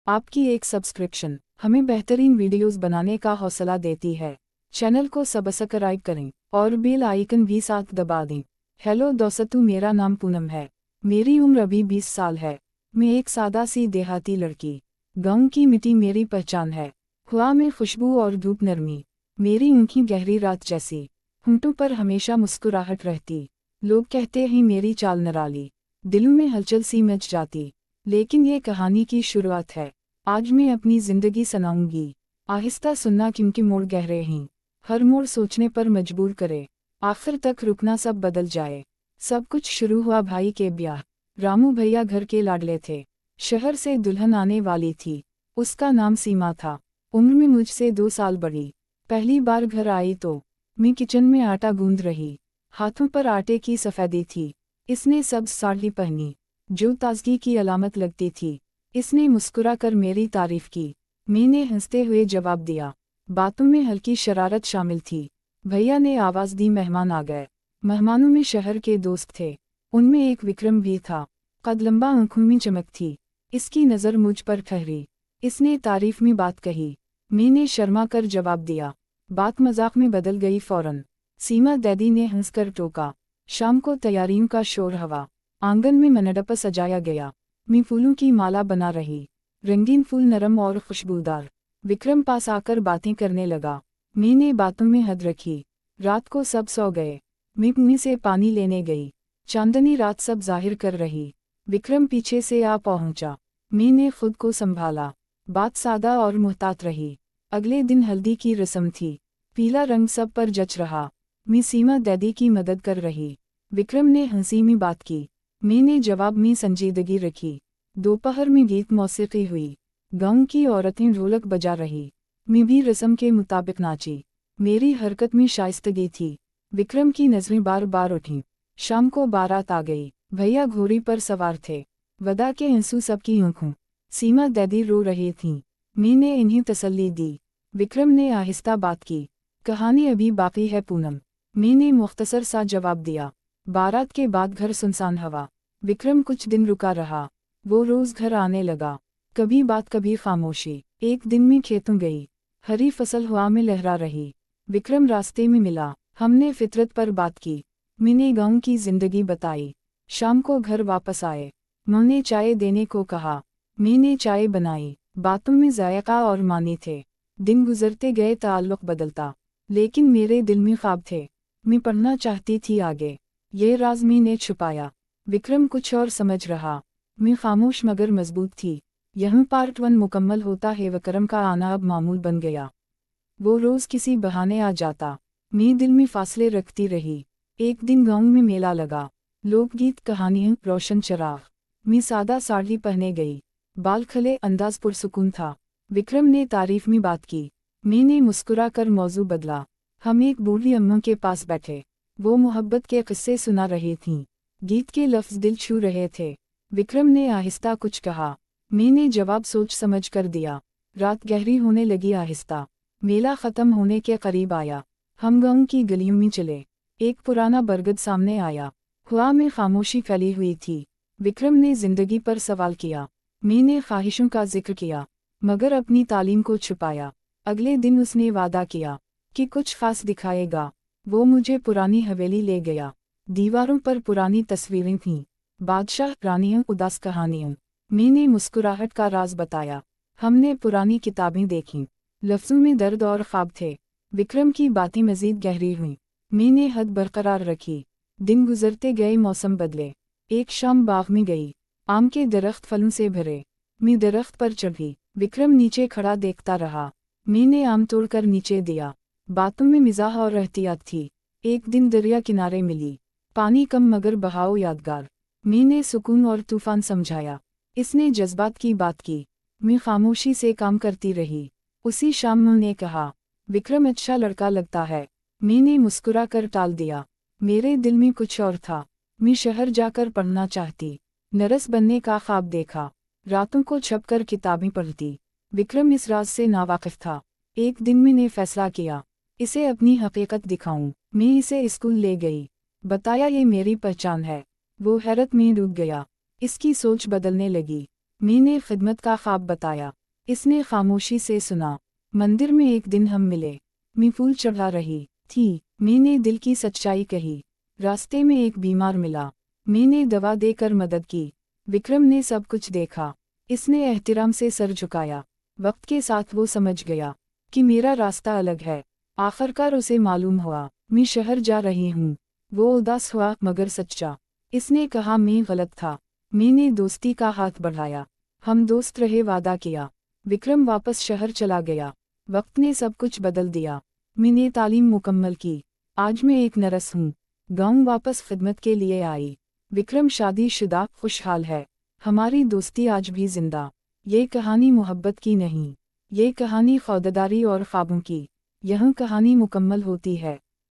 आपकी एक सब्सक्रिप्शन हमें बेहतरीन वीडियोस बनाने का हौसला देती है। चैनल को सब्सक्राइब करें और बेल आइकन भी साथ दबा दें। हेलो दोस्तों, मेरा नाम पूनम है। मेरी उम्र अभी 20 साल है। मैं एक सादा सी देहाती लड़की। गाँव की मिट्टी मेरी पहचान है। हवा में खुशबू और धूप नरमी। मेरी आँखें गहरी रात जैसी। होंठों पर हमेशा मुस्कुराहट रहती। लोग कहते हैं मेरी चाल निराली, दिल में हलचल सी मच जाती। लेकिन ये कहानी की शुरुआत है। आज मैं अपनी जिंदगी सुनाऊंगी। आहिस्ता सुनना क्योंकि मोड़ गहरे हैं। हर मोड़ सोचने पर मजबूर करे। आखिर तक रुकना, सब बदल जाए। सब कुछ शुरू हुआ भाई के ब्याह। रामू भैया घर के लाडले थे। शहर से दुल्हन आने वाली थी। उसका नाम सीमा था। उम्र में मुझसे 2 साल बड़ी। पहली बार घर आई तो मैं किचन में आटा गूंद रही। हाथों पर आटे की सफेदी थी। इसने सब्ज साड़ी पहनी, जो ताजगी की अलामत लगती थी। इसने मुस्कुरा कर मेरी तारीफ की। मैंने हंसते हुए जवाब दिया। बातों में हल्की शरारत शामिल थी। भैया ने आवाज़ दी, मेहमान आ गए। मेहमानों में शहर के दोस्त थे। उनमें एक विक्रम भी था। कद लंबा, आंखों में चमक थी। इसकी नज़र मुझ पर ठहरी। इसने तारीफ में बात कही। मैंने शर्मा कर जवाब दिया। बात मजाक में बदल गई फौरन। सीमा दीदी ने हंसकर टोका। शाम को तैयारियों का शोर हवा। आंगन में मंडप सजाया गया। मैं फूलों की माला बना रही। रंगीन फूल नरम और खुशबूदार। विक्रम पास आकर बातें करने लगा। मैंने बातों में हद रखी। रात को सब सो गए। मैं कुएं से पानी लेने गई। चांदनी रात सब जाहिर कर रही। विक्रम पीछे से आ पहुंचा। मैंने खुद को संभाला। बात सादा और मुहतात रही। अगले दिन हल्दी की रस्म थी। पीला रंग सब पर जच रहा। मैं सीमा दीदी की मदद कर रही। विक्रम ने हंसी में बात की। मैंने जवाब में संजीदगी रखी। दोपहर में गीत मौसीकी हुई। गाँव की औरतें ढोलक बजा रही। मैं भी रस्म के मुताबिक नाची। मेरी हरकत में शाइस्तगी थी। विक्रम की नजरें बार बार उठीं। शाम को बारात आ गई। भैया घोड़ी पर सवार थे। वदा के आंसू सबकी आंखों। सीमा दीदी रो रही थीं। मैंने इन्हें तसल्ली दी। विक्रम ने आहिस्ता बात की। कहानी अभी बाकी है पूनम। मैंने मुख्तसर सा जवाब दिया। बारात के बाद घर सुनसान हवा। विक्रम कुछ दिन रुका रहा। वो रोज घर आने लगा। कभी बात कभी खामोशी। एक दिन मैं खेतों गई। हरी फसल हवा में लहरा रही। विक्रम रास्ते में मिला। हमने फितरत पर बात की। मैंने गांव की जिंदगी बताई। शाम को घर वापस आए। उन्होंने चाय देने को कहा। मैंने चाय बनाई। बातों में जायका और मानी थे। दिन गुजरते गए, ताल्लुक बदलता। लेकिन मेरे दिल में ख्वाब थे। मैं पढ़ना चाहती थी आगे। ये राज मैंने छुपाया। विक्रम कुछ और समझ रहा। मैं खामोश मगर मजबूत थी। यहीं पार्ट 1 मुकम्मल होता है। विक्रम का आना अब मामूल बन गया। वो रोज किसी बहाने आ जाता। मैं दिल में फासले रखती रही। एक दिन गांव में मेला लगा। लोकगीत, कहानियां, रोशन चिराग। मैं सादा साड़ी पहने गई। बाल खले, अंदाज पुरसुकून था। विक्रम ने तारीफ में बात की। मैंने मुस्कुरा कर मौजू बदला। हम एक बूढ़ी अम्मा के पास बैठे। वो मोहब्बत के किस्से सुना रही थीं। गीत के लफ्ज़ दिल छू रहे थे। विक्रम ने आहिस्ता कुछ कहा। मैंने जवाब सोच समझ कर दिया। रात गहरी होने लगी आहिस्ता। मेला ख़त्म होने के करीब आया। हम गाँव की गलियों में चले। एक पुराना बरगद सामने आया। हवा में खामोशी फैली हुई थी। विक्रम ने जिंदगी पर सवाल किया। मैंने ख्वाहिशों का जिक्र किया, मगर अपनी तालीम को छुपाया। अगले दिन उसने वादा किया कि कुछ खास दिखाएगा। वो मुझे पुरानी हवेली ले गया। दीवारों पर पुरानी तस्वीरें थीं। बादशाह, रानियों, उदास कहानियों। मैंने मुस्कुराहट का राज बताया। हमने पुरानी किताबें देखीं। लफ्ज़ों में दर्द और ख्वाब थे। विक्रम की बातें मज़ीद गहरी हुईं। मैंने हद बरकरार रखी। दिन गुजरते गए, मौसम बदले। एक शाम बाग में गई। आम के दरख्त फलों से भरे। मैं दरख्त पर चढ़ी। विक्रम नीचे खड़ा देखता रहा। मैंने आम तोड़कर नीचे दिया। बातों में मिजाह और एहतियात थी। एक दिन दरिया किनारे मिली। पानी कम मगर बहाव यादगार। मैंने सुकून और तूफान समझाया। इसने जज्बात की बात की। मैं खामोशी से काम करती रही। उसी शाम उन्होंने कहा, विक्रम अच्छा लड़का लगता है। मैंने मुस्कुरा कर टाल दिया। मेरे दिल में कुछ और था। मैं शहर जाकर पढ़ना चाहती। नर्स बनने का ख्वाब देखा। रातों को छपकर किताबें पढ़ती। विक्रम इस राज से नावाकिफ था। एक दिन मैंने फैसला किया, इसे अपनी हकीकत दिखाऊं। मैं इसे स्कूल ले गई। बताया ये मेरी पहचान है। वो हैरत में डूब गया। इसकी सोच बदलने लगी। मी ने खिदमत का ख्वाब बताया। इसने खामोशी से सुना। मंदिर में एक दिन हम मिले। मी फूल चढ़ा रही थी। मी ने दिल की सच्चाई कही। रास्ते में एक बीमार मिला। मी ने दवा देकर मदद की। विक्रम ने सब कुछ देखा। इसने एहतिराम से सर झुकाया। वक्त के साथ वो समझ गया कि मेरा रास्ता अलग है। आखिरकार उसे मालूम हुआ मैं शहर जा रही हूँ। वो उदास हुआ मगर सच्चा। इसने कहा मैं गलत था। मी ने दोस्ती का हाथ बढ़ाया। हम दोस्त रहे, वादा किया। विक्रम वापस शहर चला गया। वक्त ने सब कुछ बदल दिया। मी ने तालीम मुकम्मल की। आज मैं एक नर्स हूँ। गांव वापस खिदमत के लिए आई। विक्रम शादीशुदा, खुशहाल है। हमारी दोस्ती आज भी जिंदा। ये कहानी मोहब्बत की नहीं, ये कहानी खौददारी और ख्वाबों की। यह कहानी मुकम्मल होती है